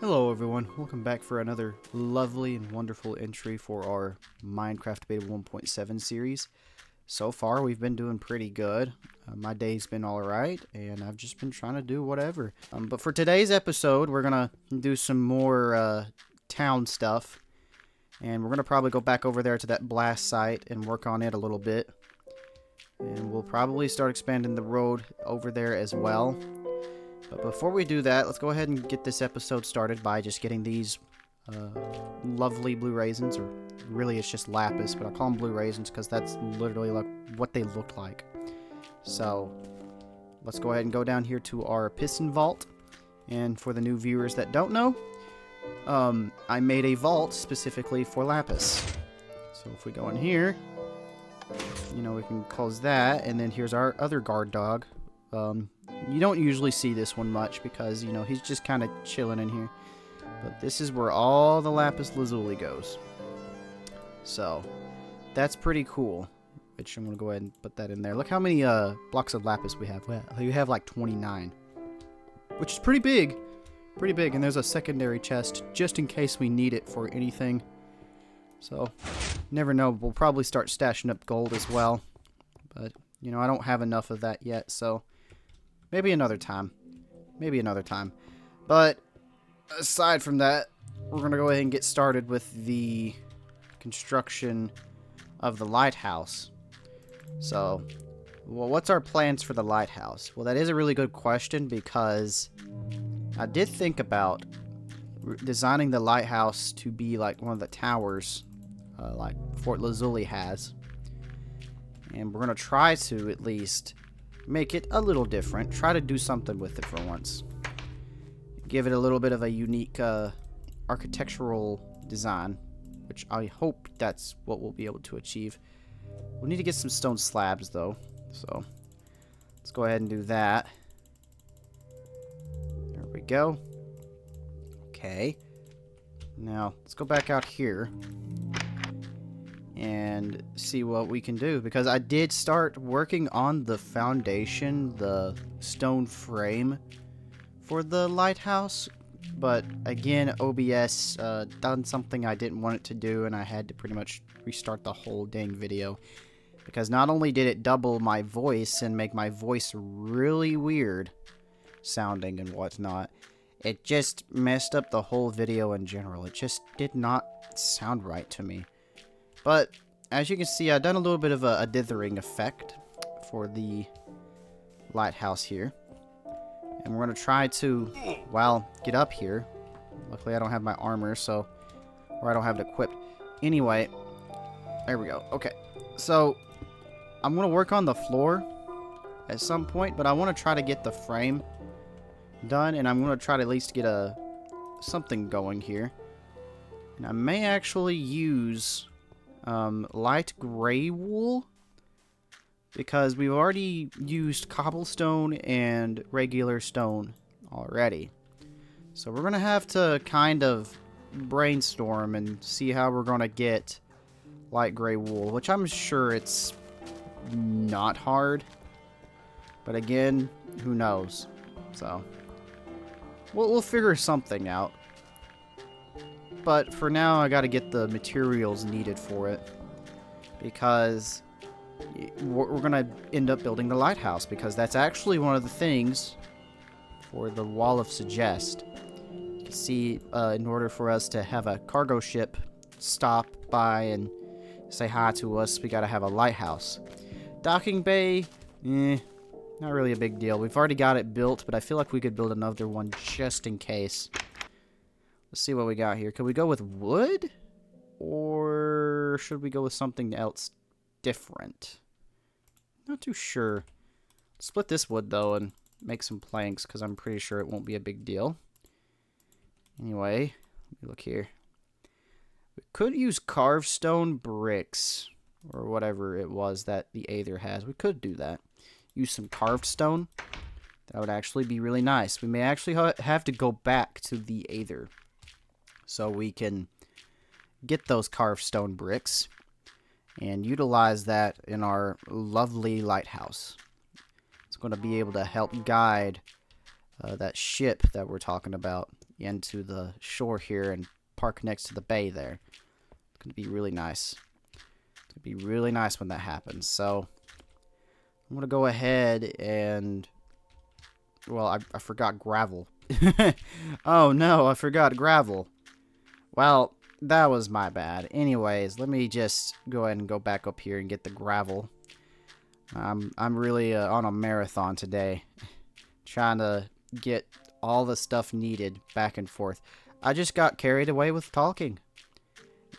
Hello everyone, welcome back for another lovely and wonderful entry for our Minecraft Beta 1.7 series. So far we've been doing pretty good. My day's been alright and I've just been trying to do whatever. But for today's episode we're gonna do some more town stuff. And we're gonna probably go back over there to that blast site and work on it a little bit. And we'll probably start expanding the road over there as well. But before we do that, let's go ahead and get this episode started by just getting these lovely blue raisins, or really it's just lapis, but I call them blue raisins because that's literally like what they look like. So let's go ahead and go down here to our piston vault. And for the new viewers that don't know, I made a vault specifically for lapis. So if we go in here, you know, we can close that, and then here's our other guard dog. You don't usually see this one much because, you know, he's just kind of chilling in here. But this is where all the lapis lazuli goes. So, that's pretty cool. Which I'm going to go ahead and put that in there. Look how many blocks of lapis we have. We have like 29. Which is pretty big. Pretty big. And there's a secondary chest just in case we need it for anything. So, never know. We'll probably start stashing up gold as well. But, you know, I don't have enough of that yet, so maybe another time. Maybe another time. But aside from that, we're going to go ahead and get started with the construction of the lighthouse. So, well, what's our plans for the lighthouse? Well, that is a really good question because I did think about designing the lighthouse to be like one of the towers like Fort Lazuli has. And we're going to try to at least make it a little different. Try to do something with it for once. Give it a little bit of a unique architectural design, which I hope that's what we'll be able to achieve. We'll need to get some stone slabs, though. So, let's go ahead and do that. There we go. Okay. Now, let's go back out here and see what we can do, because I did start working on the foundation, the stone frame for the lighthouse, but again OBS done something I didn't want it to do, and I had to pretty much restart the whole dang video, because not only did it double my voice and make my voice really weird sounding and whatnot, it just messed up the whole video in general. It just did not sound right to me. But, as you can see, I've done a little bit of a dithering effect for the lighthouse here. And we're going to try to, well, get up here. Luckily, I don't have my armor, so, or I don't have it equipped. Anyway, there we go. Okay, so, I'm going to work on the floor at some point, but I want to try to get the frame done, and I'm going to try to at least get something going here. And I may actually use light gray wool, because we've already used cobblestone and regular stone already. So we're going to have to kind of brainstorm and see how we're going to get light gray wool, which I'm sure it's not hard. But again, who knows? So we'll figure something out. But for now, I got to get the materials needed for it, because we're going to end up building the lighthouse, because that's actually one of the things for the Wall of Suggest. You can see, in order for us to have a cargo ship stop by and say hi to us, we got to have a lighthouse. Docking bay, not really a big deal. We've already got it built, but I feel like we could build another one just in case. Let's see what we got here. Could we go with wood? Or should we go with something else different? Not too sure. Split this wood, though, and make some planks, because I'm pretty sure it won't be a big deal. Anyway, let me look here. We could use carved stone bricks, or whatever it was that the Aether has. We could do that. Use some carved stone. That would actually be really nice. We may actually have to go back to the Aether so we can get those carved stone bricks and utilize that in our lovely lighthouse. It's going to be able to help guide that ship that we're talking about into the shore here and park next to the bay there. It's going to be really nice. It's going to be really nice when that happens. So I'm going to go ahead and... Well, I forgot gravel. Oh no, I forgot gravel. Well, that was my bad. Anyways, let me just go ahead and go back up here and get the gravel. I'm really on a marathon today. Trying to get all the stuff needed back and forth. I just got carried away with talking.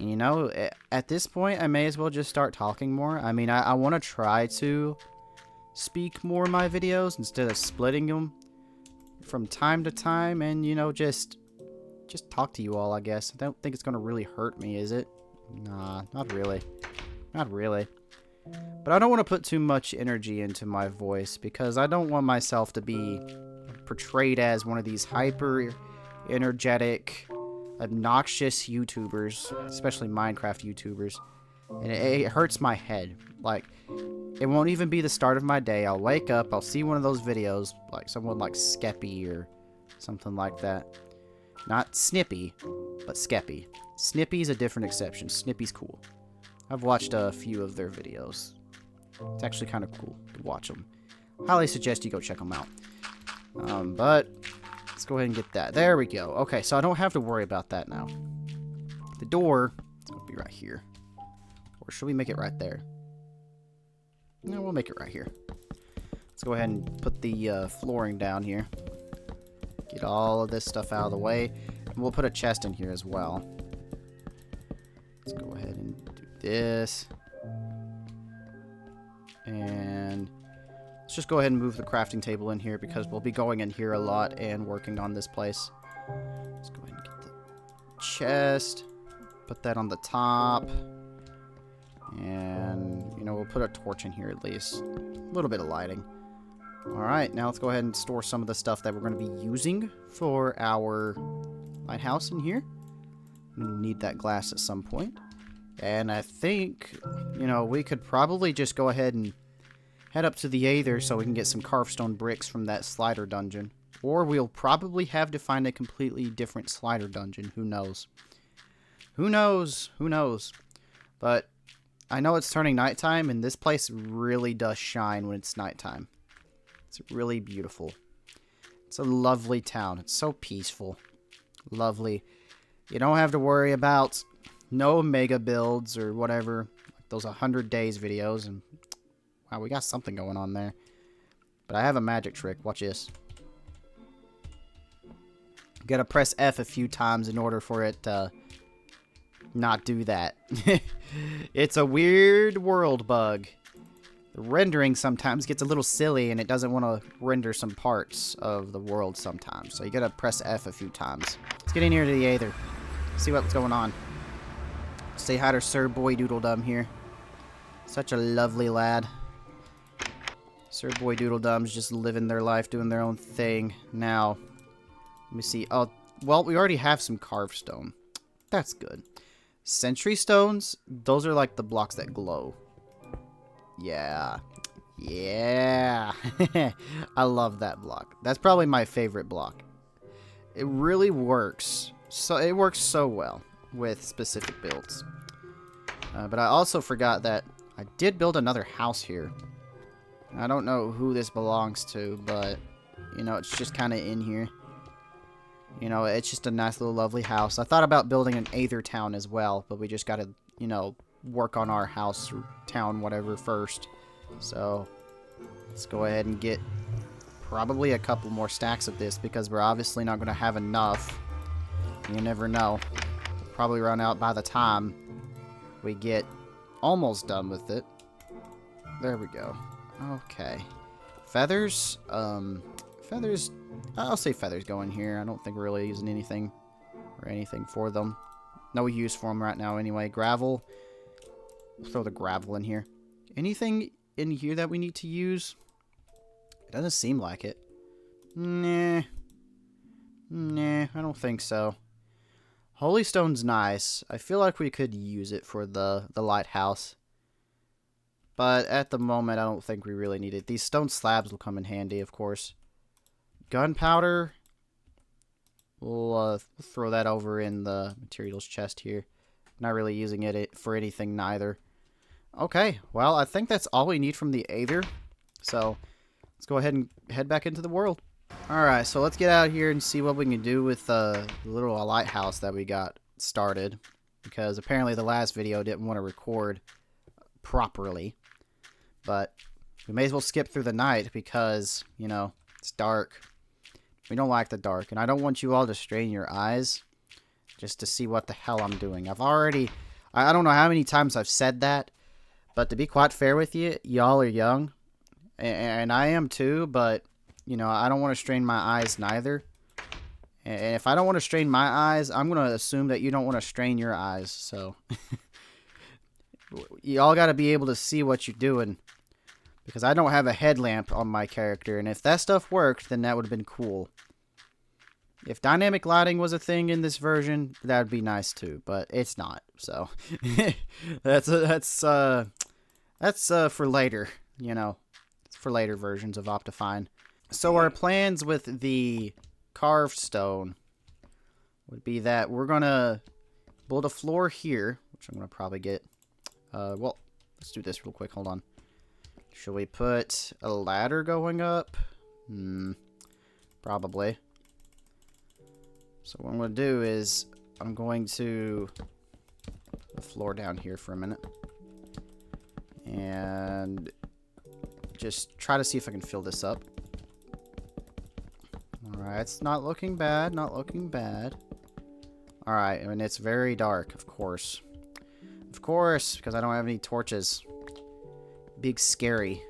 You know, at this point, I may as well just start talking more. I mean, I want to try to speak more in my videos instead of splitting them from time to time, and you know, just talk to you all, I guess. I don't think it's gonna really hurt me, is it? Nah, not really. Not really. But I don't want to put too much energy into my voice because I don't want myself to be portrayed as one of these hyper energetic, obnoxious YouTubers, especially Minecraft YouTubers. And it hurts my head. Like, it won't even be the start of my day. I'll wake up, I'll see one of those videos, like someone like Skeppy or something like that. Not Snippy, but Skeppy. Snippy's a different exception. Snippy's cool. I've watched a few of their videos. It's actually kind of cool to watch them. Highly suggest you go check them out. But let's go ahead and get that. There we go. Okay, so I don't have to worry about that now. The door is going to be right here. Or should we make it right there? No, we'll make it right here. Let's go ahead and put the flooring down here. Get all of this stuff out of the way. And we'll put a chest in here as well. Let's go ahead and do this. And let's just go ahead and move the crafting table in here because we'll be going in here a lot and working on this place. Let's go ahead and get the chest. Put that on the top. And, you know, we'll put a torch in here at least. A little bit of lighting. Alright, now let's go ahead and store some of the stuff that we're going to be using for our lighthouse in here. We'll need that glass at some point. And I think, you know, we could probably just go ahead and head up to the Aether so we can get some carved stone bricks from that slider dungeon. Or we'll probably have to find a completely different slider dungeon. Who knows? Who knows? Who knows? But I know it's turning nighttime, and this place really does shine when it's nighttime. It's really beautiful. It's a lovely town. It's so peaceful. Lovely. You don't have to worry about no mega builds or whatever. Like those 100 days videos. And wow, we got something going on there. But I have a magic trick. Watch this. You gotta press F a few times in order for it to not do that. It's a weird world bug. The rendering sometimes gets a little silly and it doesn't want to render some parts of the world sometimes. So you gotta press F a few times. Let's get in here to the Aether. See what's going on. Say hi to Sir Boy Doodledum here. Such a lovely lad. Sir Boy Doodledum's just living their life, doing their own thing. Now, let me see. Oh, well, we already have some carved stone. That's good. Sentry stones, those are like the blocks that glow. Yeah. Yeah. I love that block. That's probably my favorite block. It really works. So it works so well with specific builds. But I also forgot that I did build another house here. I don't know who this belongs to, but you know, it's just kind of in here. You know, it's just a nice little lovely house. I thought about building an Aether town as well, but we just got to, you know, work on our house or town, whatever, first. So, let's go ahead and get probably a couple more stacks of this because we're obviously not going to have enough. You never know. We'll probably run out by the time we get almost done with it. There we go. Okay. Feathers, feathers, I'll say feathers go in here. I don't think we're really using anything for them. No use for them right now anyway. Gravel. We'll throw the gravel in here. Anything in here that we need to use? It doesn't seem like it. Nah. Nah, I don't think so. Holy stone's nice. I feel like we could use it for the lighthouse. But at the moment, I don't think we really need it. These stone slabs will come in handy, of course. Gunpowder. We'll throw that over in the materials chest here. Not really using it for anything neither. Okay, well, I think that's all we need from the Aether. So, let's go ahead and head back into the world. Alright, so let's get out here and see what we can do with the little lighthouse that we got started. Because apparently the last video didn't want to record properly. But we may as well skip through the night because, you know, it's dark. We don't like the dark. And I don't want you all to strain your eyes just to see what the hell I'm doing. I don't know how many times I've said that. But to be quite fair with you, y'all are young. And I am too, but, you know, I don't want to strain my eyes neither. And if I don't want to strain my eyes, I'm going to assume that you don't want to strain your eyes. So, y'all got to be able to see what you're doing. Because I don't have a headlamp on my character. And if that stuff worked, then that would have been cool. If dynamic lighting was a thing in this version, that would be nice too. But it's not. So, that's for later, you know. It's for later versions of Optifine. So our plans with the carved stone would be that we're going to build a floor here, which I'm going to probably get. Well, let's do this real quick. Hold on. Should we put a ladder going up? Probably. So what I'm going to do is I'm going to put the floor down here for a minute. And just try to see if I can fill this up. Alright, it's not looking bad, not looking bad. Alright, and it's very dark, of course. Of course, because I don't have any torches. Big scary.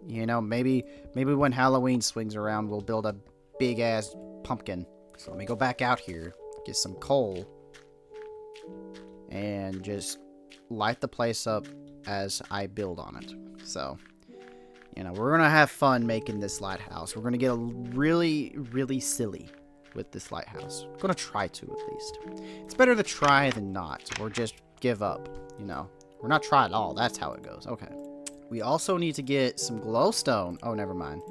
You know, maybe when Halloween swings around, we'll build a big-ass pumpkin. So let me go back out here, get some coal, and just light the place up as I build on it. So, you know, we're going to have fun making this lighthouse. We're going to get really, really silly with this lighthouse. We're going to try to, at least. It's better to try than not, or just give up, you know. We're not try at all. That's how it goes. Okay. We also need to get some glowstone. Oh, never mind.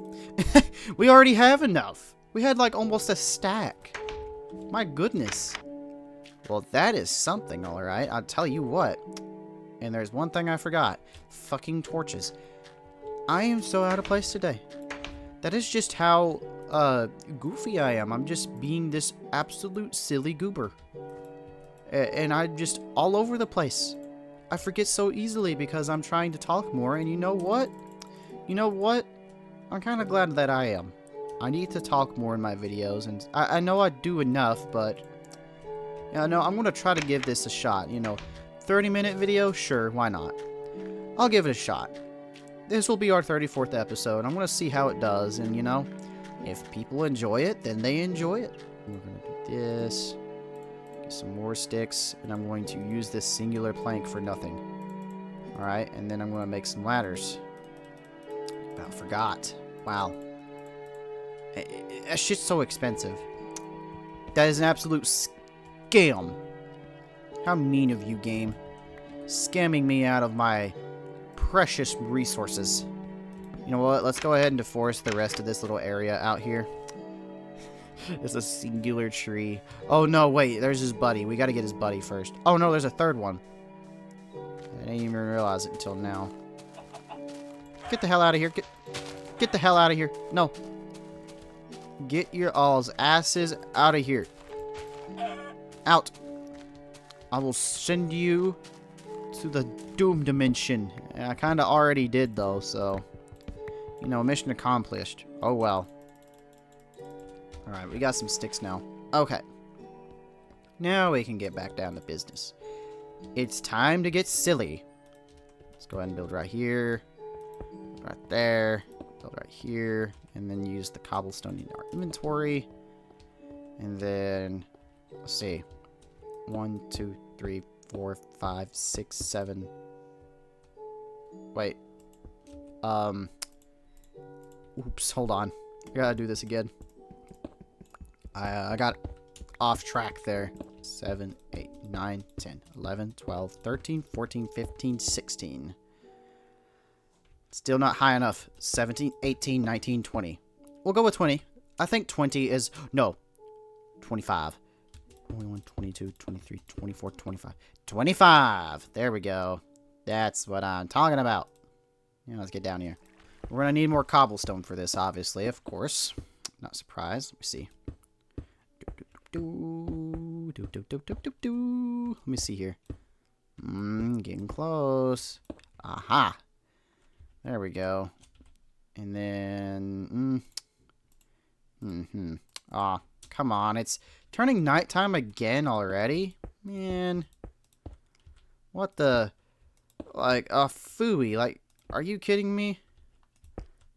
We already have enough. We had like almost a stack. My goodness. Well, that is something, alright. I'll tell you what. And there's one thing I forgot. Fucking torches. I am so out of place today. That is just how goofy I am. I'm just being this absolute silly goober. And I'm just all over the place. I forget so easily because I'm trying to talk more. And you know what? You know what? I'm kind of glad that I am. I need to talk more in my videos. And I know I do enough, but... yeah, no, I'm going to try to give this a shot. You know, 30-minute video? Sure, why not? I'll give it a shot. This will be our 34th episode. I'm going to see how it does. And, you know, if people enjoy it, then they enjoy it. We're going to do this. Get some more sticks. And I'm going to use this singular plank for nothing. Alright, and then I'm going to make some ladders. About forgot. Wow. That shit's so expensive. That is an absolute scam. How mean of you, game. Scamming me out of my precious resources. You know what? Let's go ahead and deforest the rest of this little area out here. It's a singular tree. Oh, no, wait. There's his buddy. We got to get his buddy first. Oh, no, there's a third one. I didn't even realize it until now. Get the hell out of here. Get the hell out of here. No. Get your all's asses out of here. Out. I will send you to the doom dimension. I kind of already did, though, so... you know, mission accomplished. Oh, well. Alright, we got some sticks now. Okay. Now we can get back down to business. It's time to get silly. Let's go ahead and build right here. Right there. Build right here. And then use the cobblestone in our inventory. And then... let's see. 1, 2, 3, 4, 5, 6, 7. Wait. Oops, hold on. I gotta do this again. I got off track there. 7, 8, 9, 10, 11, 12, 13, 14, 15, 16. Still not high enough. 17, 18, 19, 20. We'll go with 20. I think 20 is... no. 25. 21, 22, 23, 24, 25. 25! There we go. That's what I'm talking about. Yeah, let's get down here. We're going to need more cobblestone for this, obviously, of course. Not surprised. Let me see. Let me see here. Getting close. Aha. There we go. And then... Aw, come on. It's turning nighttime again already? Man. What the... Like, phooey. Like, are you kidding me?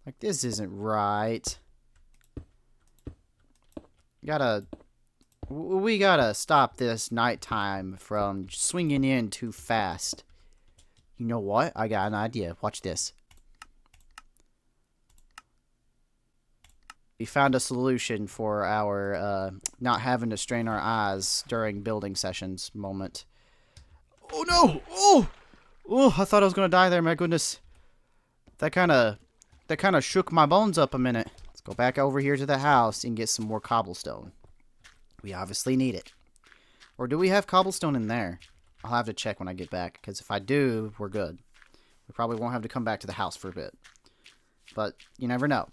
Like, this isn't right. We gotta stop this nighttime from swinging in too fast. You know what? I got an idea. Watch this. We found a solution for our not having to strain our eyes during building sessions moment. Oh no! Oh! Oh, I thought I was gonna die there, my goodness. That kinda shook my bones up a minute. Let's go back over here to the house and get some more cobblestone. We obviously need it. Or do we have cobblestone in there? I'll have to check when I get back, because if I do, we're good. We probably won't have to come back to the house for a bit. But you never know.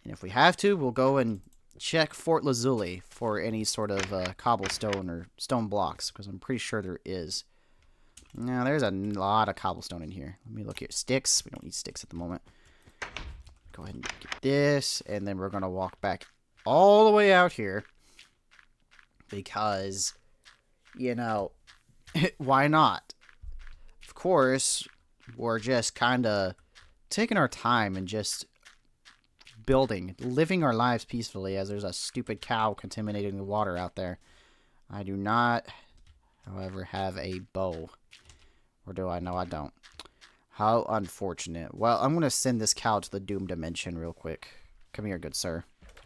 And if we have to, we'll go and check Fort Lazuli for any sort of cobblestone or stone blocks, because I'm pretty sure there is. Now, there's a lot of cobblestone in here. Let me look here. Sticks. We don't need sticks at the moment. Go ahead and get this, and then we're going to walk back all the way out here. Because, you know, why not? Of course, we're just kind of taking our time and just building, living our lives peacefully as there's a stupid cow contaminating the water out there. I do not, however, have a bow. Or do I? No, I don't. How unfortunate. Well, I'm going to send this cow to the Doom Dimension real quick. Come here, good sir.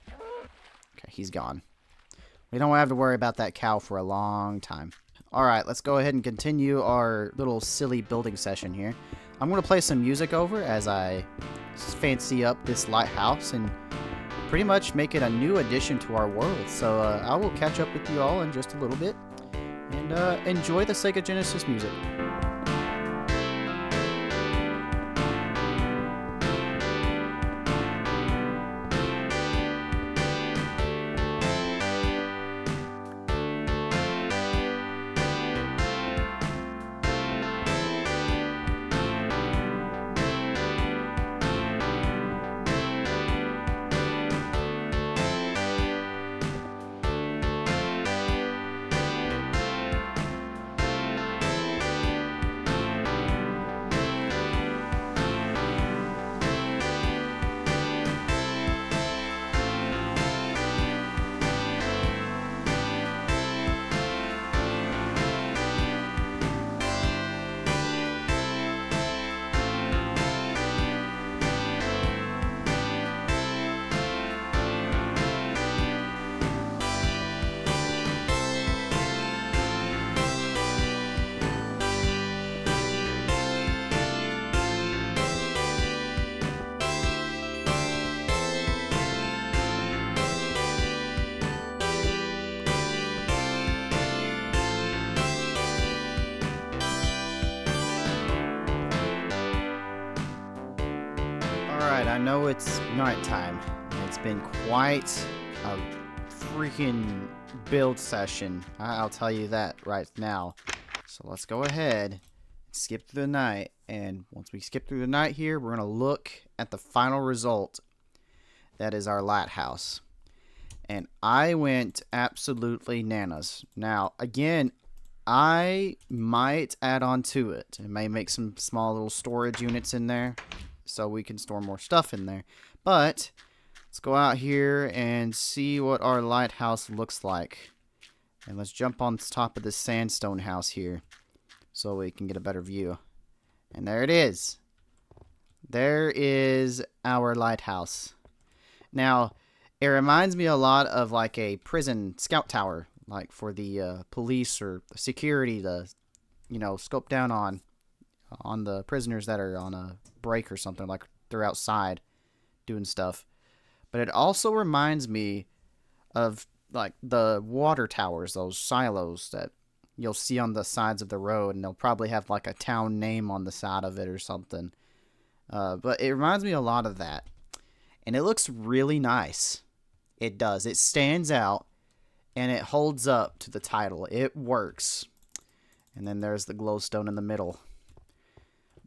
Okay, he's gone. We don't have to worry about that cow for a long time. Alright, let's go ahead and continue our little silly building session here. I'm going to play some music over as I fancy up this lighthouse and pretty much make it a new addition to our world. So I will catch up with you all in just a little bit. And enjoy the Sega Genesis music. I know it's nighttime, and it's been quite a freaking build session. I'll tell you that right now. So let's go ahead and skip through the night, and once we skip through the night here, we're going to look at the final result. That is our lighthouse. And I went absolutely nanas. Now, again, I might add on to it. It may make some small little storage units in there, so we can store more stuff in there. But let's go out here and see what our lighthouse looks like. And let's jump on top of this sandstone house here so we can get a better view. And there it is. There is our lighthouse. Now, it reminds me a lot of like a prison scout tower, like for the police or security to, you know, scope down on the prisoners that are on a break or something, like they're outside doing stuff. But it also reminds me of like the water towers, those silos that you'll see on the sides of the road, and they'll probably have like a town name on the side of it or something. But it reminds me a lot of that. And it looks really nice. It does. It stands out, and it holds up to the title. It works. And then there's the glowstone in the middle.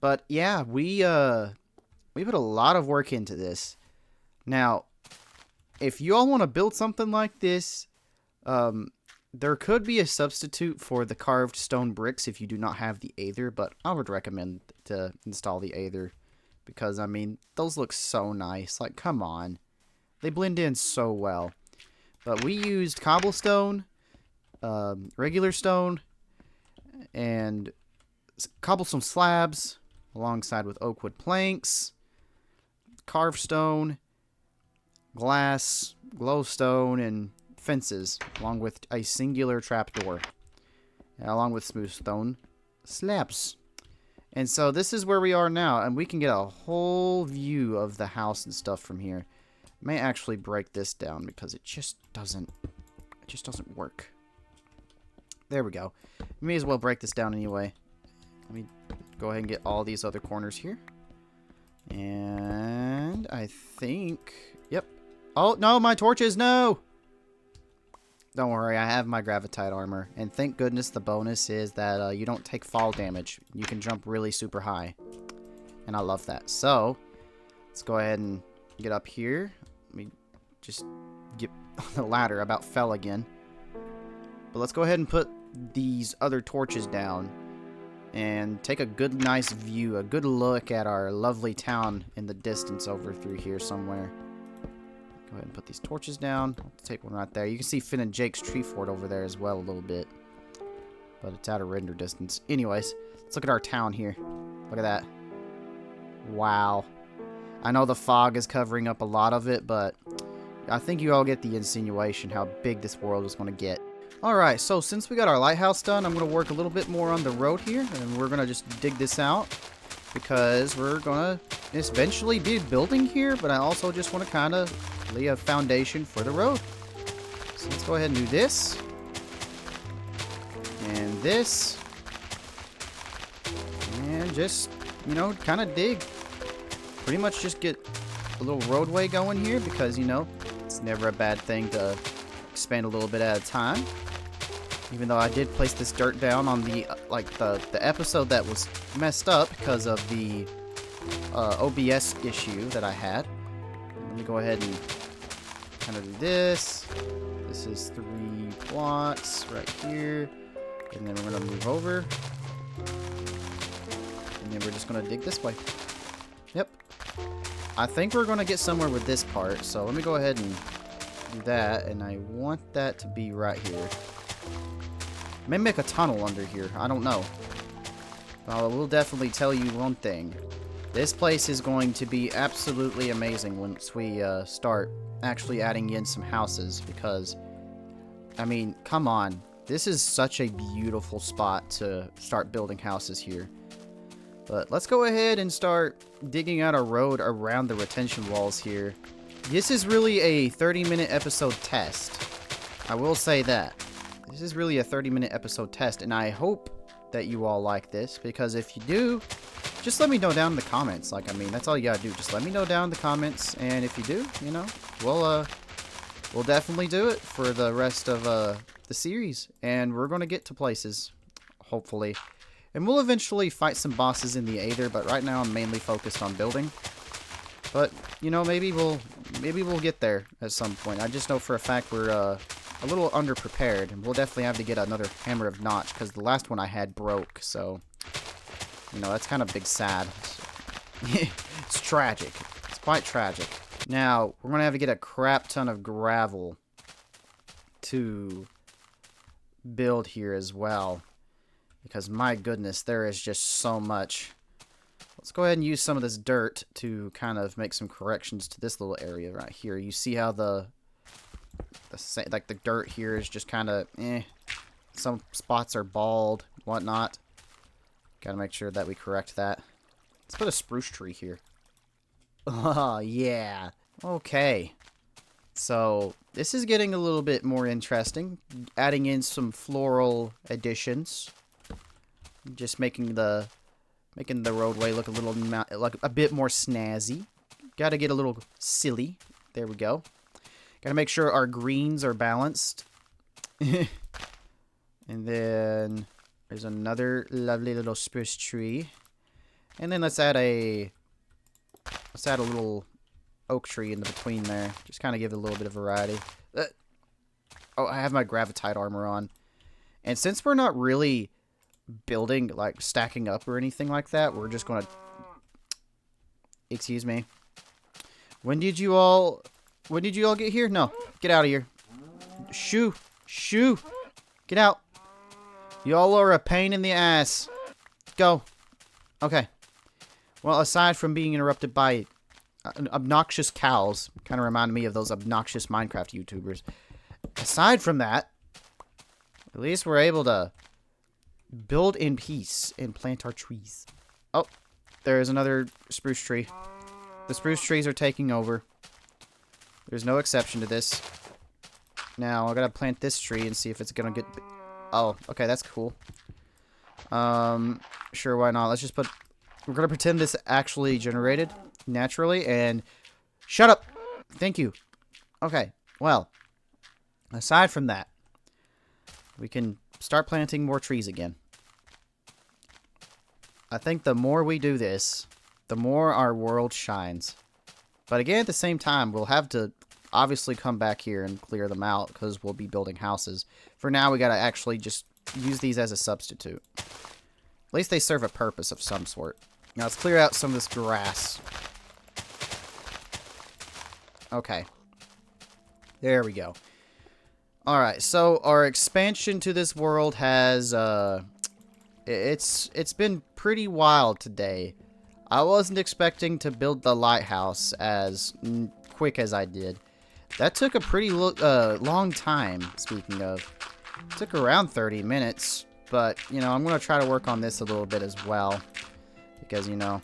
But yeah, we put a lot of work into this. Now, if you all want to build something like this, there could be a substitute for the carved stone bricks if you do not have the Aether, but I would recommend to install the Aether because, I mean, those look so nice. Like, come on. They blend in so well. But we used cobblestone, regular stone, and cobblestone slabs alongside with oakwood planks, carved stone, glass, glowstone, and fences, along with a singular trapdoor, along with smooth stone slabs. And so this is where we are now, and we can get a whole view of the house and stuff from here. I may actually break this down because it just doesn't work. There we go. We may as well break this down anyway. Let me go ahead and get all these other corners here. And I think, yep. Oh, no, my torches, no! Don't worry, I have my gravitite armor. And thank goodness the bonus is that you don't take fall damage. You can jump really super high. And I love that. So, let's go ahead and get up here. Let me just get on the ladder. I about fell again. But let's go ahead and put these other torches down. And take a good, nice view. A good look at our lovely town in the distance over through here somewhere. Go ahead and put these torches down. I'll take one right there. You can see Finn and Jake's tree fort over there as well a little bit. But it's out of render distance. Anyways, let's look at our town here. Look at that. Wow. I know the fog is covering up a lot of it, but I think you all get the insinuation how big this world is going to get. Alright, so since we got our lighthouse done, I'm going to work a little bit more on the road here. And we're going to just dig this out. Because we're going to eventually be building here, but I also just want to kind of lay a foundation for the road. So let's go ahead and do this. And this. And just, you know, kind of dig. Pretty much just get a little roadway going here because, you know, it's never a bad thing to expand a little bit at a time. Even though I did place this dirt down on the, the episode that was messed up because of the OBS issue that I had. Let me go ahead and kind of do this. This is 3 blocks right here. And then we're going to move over. And then we're just going to dig this way. Yep. I think we're going to get somewhere with this part. So let me go ahead and do that. And I want that to be right here. May make a tunnel under here. I don't know. But I will definitely tell you one thing. This place is going to be absolutely amazing once we start actually adding in some houses. Because, I mean, come on. This is such a beautiful spot to start building houses here. But let's go ahead and start digging out a road around the retention walls here. This is really a 30-minute episode test. I will say that. This is really a 30-minute episode test, and I hope that you all like this, because if you do, just let me know down in the comments. Like, I mean, that's all you gotta do. Just let me know down in the comments, and if you do, you know, we'll definitely do it for the rest of the series, and we're gonna get to places, hopefully. And we'll eventually fight some bosses in the Aether, but right now I'm mainly focused on building. But, you know, maybe we'll get there at some point. I just know for a fact we're a little underprepared, and we'll definitely have to get another Hammer of Notch, because the last one I had broke, so, you know, that's kind of big sad. So, it's tragic. It's quite tragic. Now, we're going to have to get a crap ton of gravel to build here as well, because my goodness, there is just so much. Let's go ahead and use some of this dirt to kind of make some corrections to this little area right here. You see how the dirt here is just kind of some spots are bald, whatnot. Gotta make sure that we correct that. Let's put a spruce tree here. Oh yeah. Okay, So this is getting a little bit more interesting. Adding in some floral additions. Just making the roadway look a little like a bit more snazzy. Got to get a little silly. There we go. Got to make sure our greens are balanced. And then there's another lovely little spruce tree. And then let's add a little oak tree in the between there. Just kind of give it a little bit of variety. Oh, I have my gravitite armor on. And since we're not really building, like, stacking up or anything like that, we're just going to... Excuse me. When did you all get here? No. Get out of here. Shoo. Shoo. Get out. Y'all are a pain in the ass. Go. Okay. Well, aside from being interrupted by obnoxious cows, kind of reminded me of those obnoxious Minecraft YouTubers. Aside from that, at least we're able to build in peace and plant our trees. Oh, there's another spruce tree. The spruce trees are taking over. There's no exception to this. Now, I gotta plant this tree and see if it's gonna get... Oh, okay, that's cool. Sure, why not? Let's just put... We're gonna pretend this actually generated naturally, and... Shut up! Thank you. Okay, well... Aside from that, we can start planting more trees again. I think the more we do this, the more our world shines. But again, at the same time, we'll have to obviously come back here and clear them out because we'll be building houses. For now, we gotta actually just use these as a substitute. At least they serve a purpose of some sort. Now let's clear out some of this grass. Okay. There we go. Alright, so our expansion to this world has, it's been pretty wild today. I wasn't expecting to build the lighthouse as quick as I did. That took a pretty long time, speaking of. It took around 30 minutes, but, you know, I'm going to try to work on this a little bit as well. Because, you know,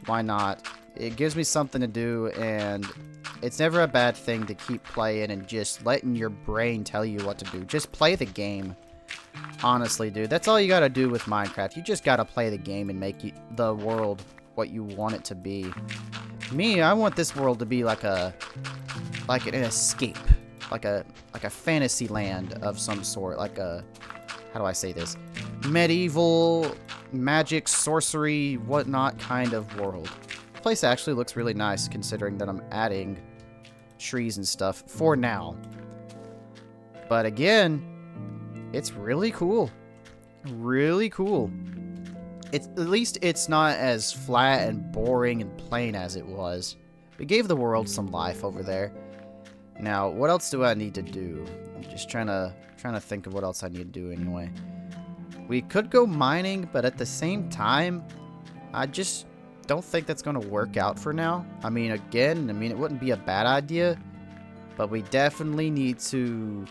why not? It gives me something to do, and it's never a bad thing to keep playing and just letting your brain tell you what to do. Just play the game. Honestly, dude, that's all you gotta do with Minecraft. You just gotta play the game and make the world what you want it to be. Me, I want this world to be like an escape, like a fantasy land of some sort, like a, how do I say this? Medieval, magic, sorcery, whatnot kind of world. The place actually looks really nice considering that I'm adding trees and stuff for now. But again, it's really cool. Really cool. At least it's not as flat and boring and plain as it was. We gave the world some life over there. Now, what else do I need to do? I'm just trying to think of what else I need to do anyway. We could go mining, but at the same time, I just don't think that's going to work out for now. I mean, again, it wouldn't be a bad idea, but we definitely need to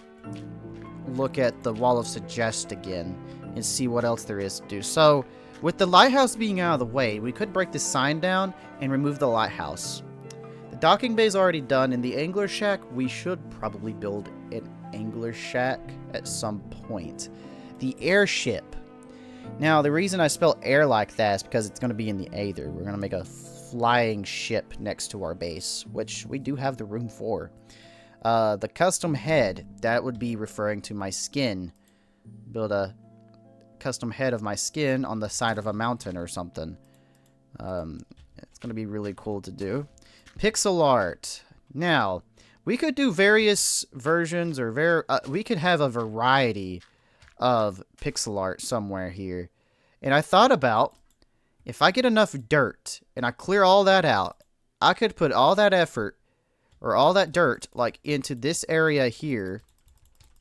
look at the Wall of Suggest again and see what else there is to do. So, with the lighthouse being out of the way, we could break this sign down and remove the lighthouse. The docking bay is already done. In the angler shack, we should probably build an angler shack at some point. The airship. Now, the reason I spell air like that is because it's going to be in the aether. We're going to make a flying ship next to our base, which we do have the room for. The custom head, that would be referring to my skin. Build a custom head of my skin on the side of a mountain or something. It's going to be really cool to do. Pixel art. Now, we could do various versions, or we could have a variety of pixel art somewhere here. And I thought about, if I get enough dirt and I clear all that out, I could put all that effort or all that dirt like into this area here,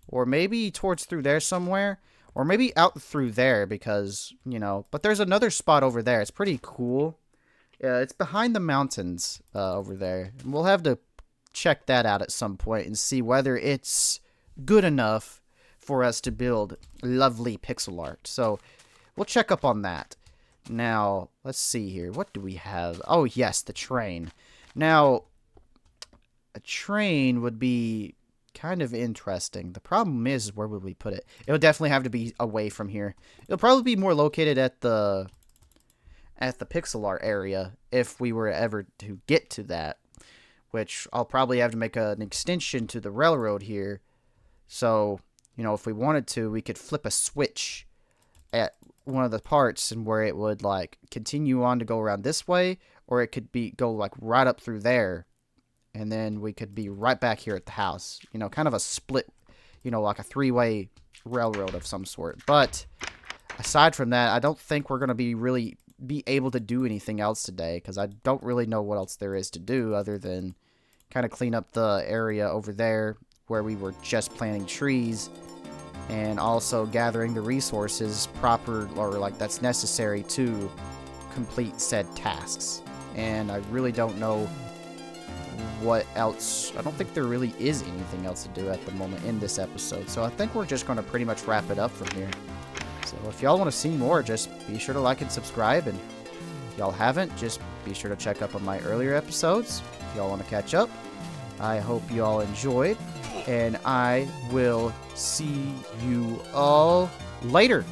or maybe towards through there somewhere, or maybe out through there, because, you know, but there's another spot over there. It's pretty cool. It's behind the mountains over there. And we'll have to check that out at some point and see whether it's good enough for us to build lovely pixel art. So we'll check up on that. Now, let's see here. What do we have? Oh, yes, the train. Now, a train would be kind of interesting. The problem is, where would we put it? It would definitely have to be away from here. It'll probably be more located at the pixel art area if we were ever to get to that, which I'll probably have to make an extension to the railroad here. So, if we wanted to, we could flip a switch at one of the parts and where it would like continue on to go around this way, or it could go like right up through there, and then we could be right back here at the house. Kind of a split, like a three-way railroad of some sort. But aside from that, I don't think we're going to really be able to do anything else today, because I don't really know what else there is to do other than kind of clean up the area over there where we were just planting trees, and also gathering the resources proper, or like that's necessary to complete said tasks. And I really don't know what else. I don't think there really is anything else to do at the moment in this episode, so I think we're just going to pretty much wrap it up from here. So if y'all want to see more, just be sure to like and subscribe, and if y'all haven't, just be sure to check up on my earlier episodes if y'all want to catch up. I hope y'all enjoyed, and I will see you all later.